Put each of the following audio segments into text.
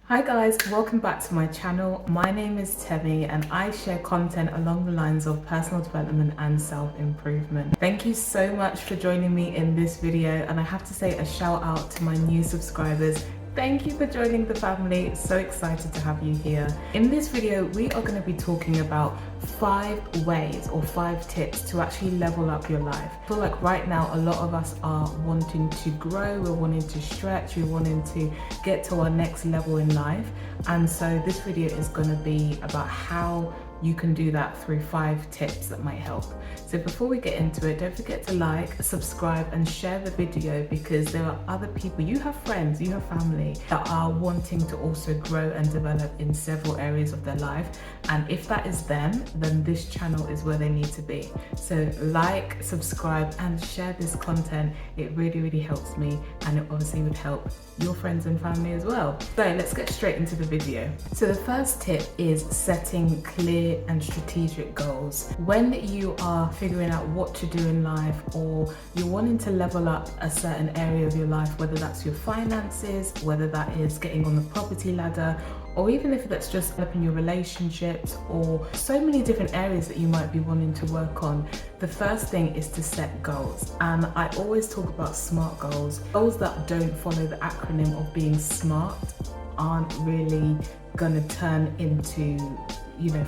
Hi guys, welcome back to my channel. My name is Temi and I share content along the lines of personal development and self-improvement. Thank you so much for joining me in this video, and I have to say a shout out to my new subscribers. Thank you for joining the family. So excited to have you here. In this video, we are going to be talking about 5 ways or 5 tips to actually level up your life. I feel like right now a lot of us are wanting to grow, we're wanting to stretch, we're wanting to get to our next level in life. And so this video is going to be about how you can do that through 5 tips that might help. So before we get into it, don't forget to like, subscribe and share the video, because there are other people, you have friends, you have family that are wanting to also grow and develop in several areas of their life. And if that is them, then this channel is where they need to be. So like, subscribe and share this content. It really helps me, and it obviously would help your friends and family as well. So let's get straight into the video. So the first tip is setting clear and strategic goals. When you are figuring out what to do in life, or you're wanting to level up a certain area of your life, whether that's your finances, whether that is getting on the property ladder, or even if that's just developing your relationships, or so many different areas that you might be wanting to work on, the first thing is to set goals. And I always talk about SMART goals. Goals that don't follow the acronym of being SMART aren't really gonna turn into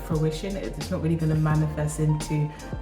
fruition. It's not really going to manifest into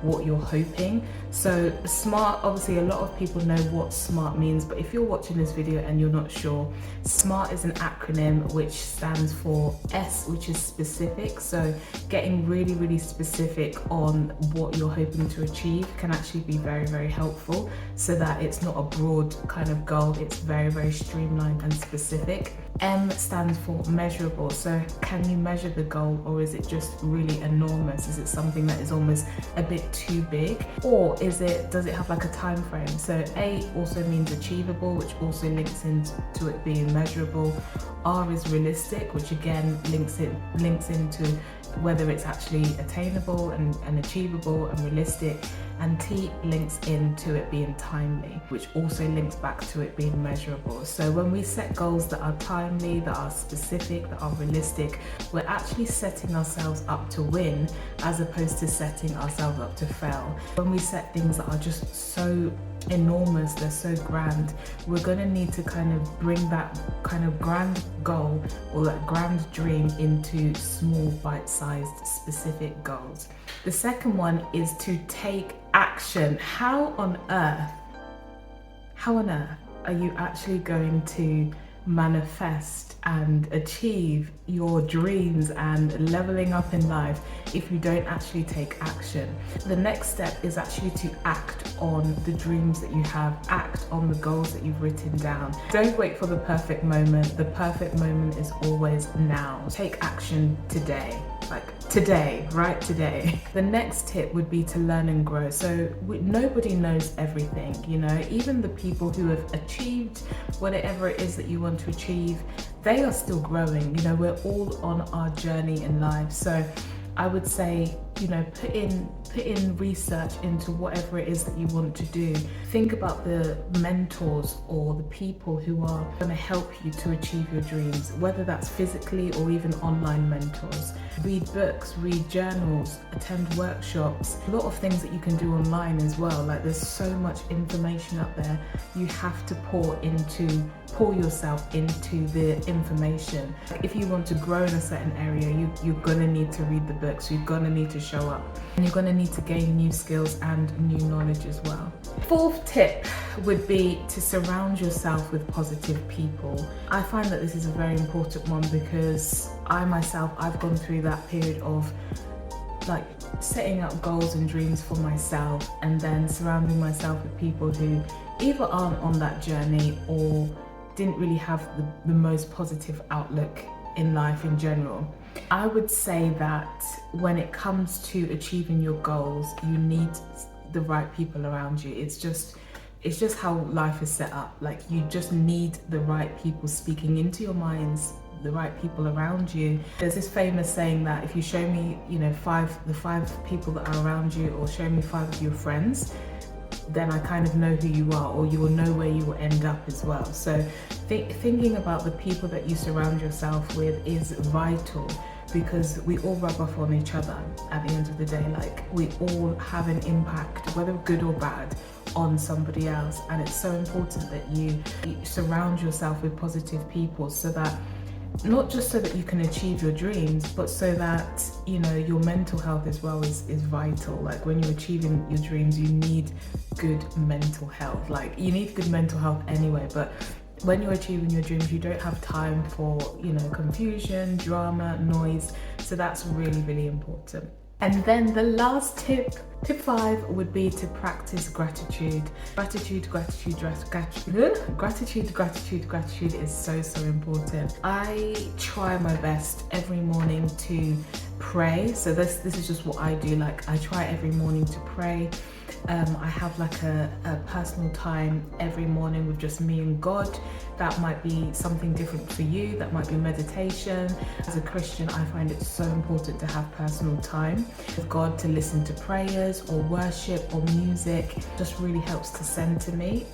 what you're hoping. So SMART, obviously a lot of people know what SMART means, but if you're watching this video and you're not sure, SMART is an acronym which stands for S, which is specific. So getting really specific on what you're hoping to achieve can actually be very helpful, so that it's not a broad kind of goal, it's very streamlined and specific. M stands for measurable. So can you measure the goal, or is it just really enormous? Is it something that is almost a bit too big, or does it have like a time frame? So A also means achievable, which also links into it being measurable. R is realistic, which again links into whether it's actually attainable and achievable and realistic. And T links into it being timely, which also links back to it being measurable. So when we set goals that are timely, that are specific, that are realistic, we're actually setting ourselves up to win, as opposed to setting ourselves up to fail. When we set things that are just so enormous, they're so grand, we're going to need to kind of bring that kind of grand goal or that grand dream into small bite-sized specific goals. The second one is to take action. How on earth are you actually going to manifest and achieve your dreams and leveling up in life if you don't actually take action? The next step is actually to act on the dreams that you have, act on the goals that you've written down. Don't wait for the perfect moment. The perfect moment is always now. Take action today. Right today. The next tip would be to learn and grow. So nobody knows everything, even the people who have achieved whatever it is that you want to achieve, they are still growing. We're all on our journey in life. So I would say, put in research into whatever it is that you want to do. Think about the mentors or the people who are going to help you to achieve your dreams, whether that's physically or even online mentors. Read books, read journals, attend workshops. A lot of things that you can do online as well. Like, there's so much information up there. You have to pour yourself into the information. If you want to grow in a certain area, you're gonna need to read the books, you're gonna need to show up, and you're gonna need to gain new skills and new knowledge as well. Fourth tip would be to surround yourself with positive people. I find that this is a very important one, because I myself, I've gone through that period of like setting up goals and dreams for myself, and then surrounding myself with people who either aren't on that journey or didn't really have the most positive outlook in life in general. I would say that when it comes to achieving your goals, you need the right people around you. It's just how life is set up. Like, you just need the right people speaking into your minds, the right people around you. There's this famous saying that if you show me, the five people that are around you, or show me 5 of your friends, then I kind of know who you are, or you will know where you will end up as well. So thinking about the people that you surround yourself with is vital, because we all rub off on each other at the end of the day. Like, we all have an impact, whether good or bad, on somebody else. And it's so important that you surround yourself with positive people, so that not just so that you can achieve your dreams, but so that, you know, your mental health as well is vital. Like, when you're achieving your dreams, you need good mental health. Like, you need good mental health anyway, but when you're achieving your dreams, you don't have time for, you know, confusion, drama, noise. So that's really, really important. And then the last tip 5 would be to practice gratitude. Gratitude is so important. I try my best every morning to pray. So this is just what I do. Like, I try every morning to pray. I have like a personal time every morning with just me and God. That might be something different for you. That might be meditation. As a Christian, I find it so important to have personal time with God, to listen to prayers or worship or music. It just really helps to center me.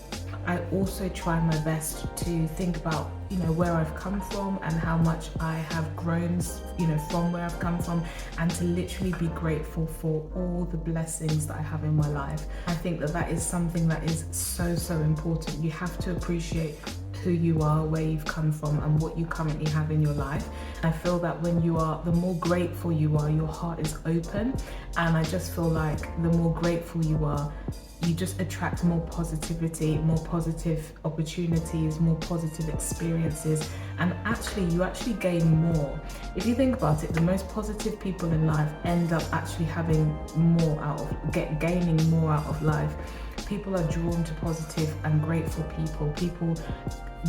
I also try my best to think about, you know, where I've come from and how much I have grown, you know, from where I've come from, and to literally be grateful for all the blessings that I have in my life. I think that is something that is so important. You have to appreciate who you are, where you've come from, and what you currently have in your life. I feel that when you are, the more grateful you are, your heart is open, and I just feel like the more grateful you are, you just attract more positivity, more positive opportunities, more positive experiences, and you actually gain more. If you think about it, the most positive people in life end up actually having more gaining more out of life. People are drawn to positive and grateful people. People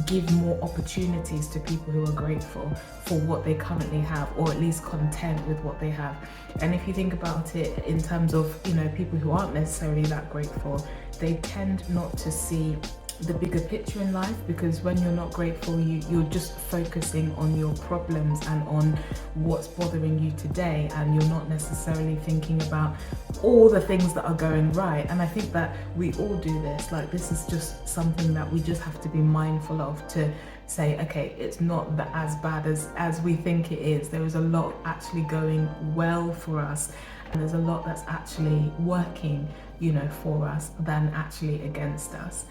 give more opportunities to people who are grateful for what they currently have, or at least content with what they have. And if you think about it in terms of, you know, people who aren't necessarily that grateful, they tend not to see the bigger picture in life, because when you're not grateful, you're just focusing on your problems and on what's bothering you today, and you're not necessarily thinking about all the things that are going right. And I think that we all do this. Like, this is just something that we just have to be mindful of, to say, okay, it's not as bad as we think it is. There is a lot actually going well for us, and there's a lot that's actually working, you know, for us than actually against us.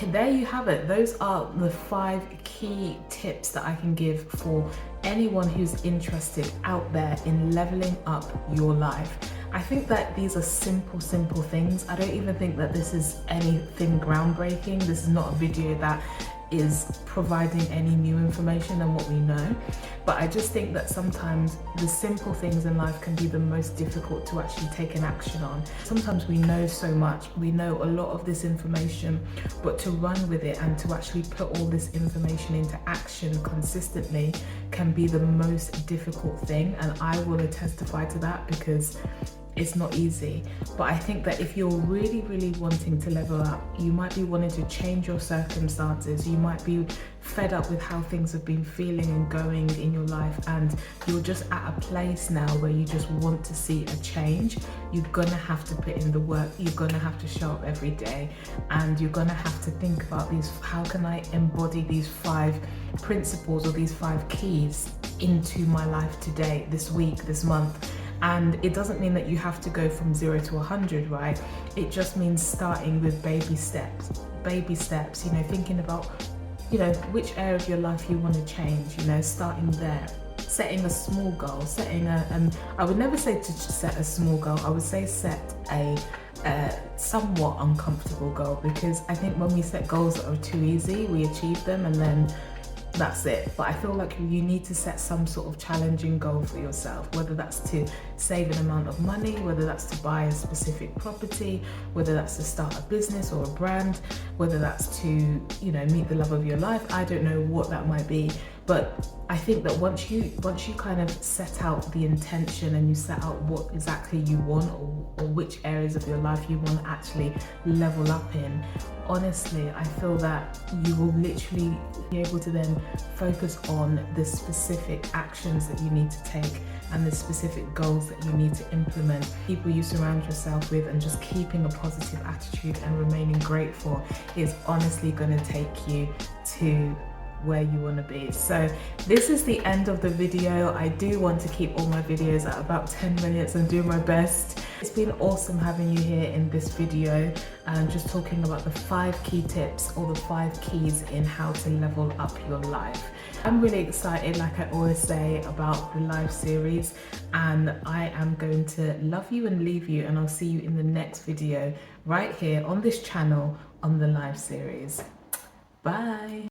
There you have it. Those are the 5 key tips that I can give for anyone who's interested out there in leveling up your life. I think that these are simple things. I don't even think that this is anything groundbreaking. This is not a video that is providing any new information than what we know, but I just think that sometimes the simple things in life can be the most difficult to actually take an action on. Sometimes we know so much, we know a lot of this information, but to run with it and to actually put all this information into action consistently can be the most difficult thing, and I will testify to that, because it's not easy. But I think that if you're really wanting to level up, you might be wanting to change your circumstances, you might be fed up with how things have been feeling and going in your life, and you're just at a place now where you just want to see a change. You're gonna have to put in the work, you're gonna have to show up every day, and you're gonna have to think about these, how can I embody these 5 principles or these 5 keys into my life today, this week, this month. And it doesn't mean that you have to go from 0 to 100, right? It just means starting with baby steps, you know, thinking about, you know, which area of your life you want to change, you know, starting there. Setting a small goal, I would never say to set a small goal, I would say set a somewhat uncomfortable goal, because I think when we set goals that are too easy, we achieve them and then that's it. But I feel like you need to set some sort of challenging goal for yourself, whether that's to save an amount of money, whether that's to buy a specific property, whether that's to start a business or a brand, whether that's to, you know, meet the love of your life. I don't know what that might be, But I think that once you kind of set out the intention and you set out what exactly you want, or which areas of your life you want to actually level up in, honestly, I feel that you will literally be able to then focus on the specific actions that you need to take and the specific goals that you need to implement. People you surround yourself with and just keeping a positive attitude and remaining grateful is honestly going to take you to where you want to be. So this is the end of the video. I do want to keep all my videos at about 10 minutes and do my best. It's been awesome having you here in this video and just talking about the 5 key tips or the 5 keys in how to level up your life. I'm really excited, like I always say, about the live series, and I am going to love you and leave you, and I'll see you in the next video right here on this channel on the live series. Bye.